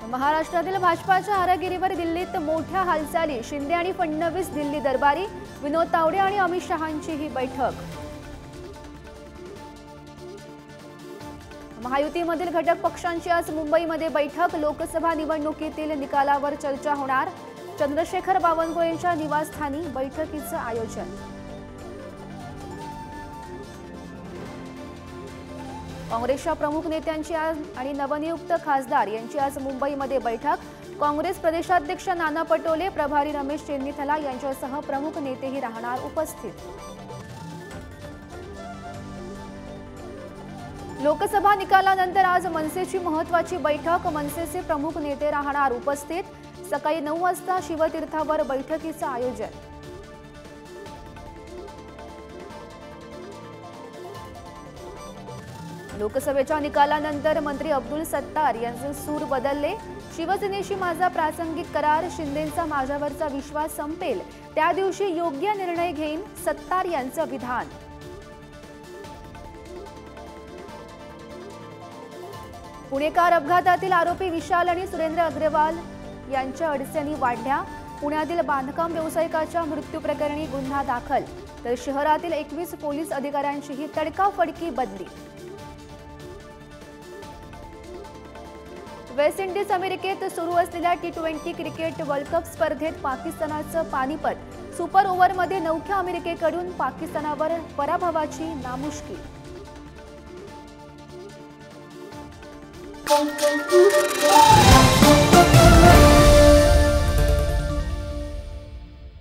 महाराष्ट्रातील भाजपाच्या हारागिरीवर दिल्लीत मोठ्या हालचाली। शिंदे आणि फडणवीस दिल्ली दरबारी। विनोद तावडे आणि अमित शहांची ही बैठक। महायुतीमधील घटक पक्षांची आज मुंबईमध्ये बैठक। लोकसभा निवडणुकीतील निकालावर चर्चा होणार। चंद्रशेखर बावनकुळेंच्या निवासस्थानी बैठकीचं आयोजन। काँग्रेसच्या प्रमुख नेत्यांची आणि नवनियुक्त खासदार यांची आज मुंबईमध्ये बैठक। काँग्रेस प्रदेशाध्यक्ष नाना पटोले, प्रभारी रमेश चेन्नीथला यांच्यासह प्रमुख नेतेही राहणार उपस्थित। लोकसभा निकालानंतर आज मनसेची महत्त्वाची बैठक। मनसेचे प्रमुख नेते राहणार उपस्थित। सकाळी 9 वाजता शिवतीर्थावर बैठकीचं आयोजन। लोकसभेच्या निकालानंतर मंत्री अब्दुल सत्तार यांचे सूर बदलले। शिवसेनेशी माझा प्रासंगिक करार, शिंदेंचा माझ्यावरचा विश्वास संपेल त्या दिवशी योग्य निर्णय घेईन, सत्तार यांचं विधान। पुणेकार अपघातातील आरोपी विशाल आणि सुरेंद्र अग्रवाल यांच्या अडचणी वाढल्या। पुण्यातील बांधकाम व्यावसायिकाच्या मृत्यू प्रकरणी गुन्हा दाखल, तर शहरातील 21 पोलीस अधिकाऱ्यांचीही तडकाफडकी बदली। वेस्ट इंडिज अमेरिकेत सुरू असलेल्या T20 क्रिकेट वर्ल्ड कप स्पर्धेत पाकिस्तानाचं पानिपत। सुपर ओव्हरमध्ये नवख्या अमेरिकेकडून पाकिस्तानावर पराभवाची नामुष्की।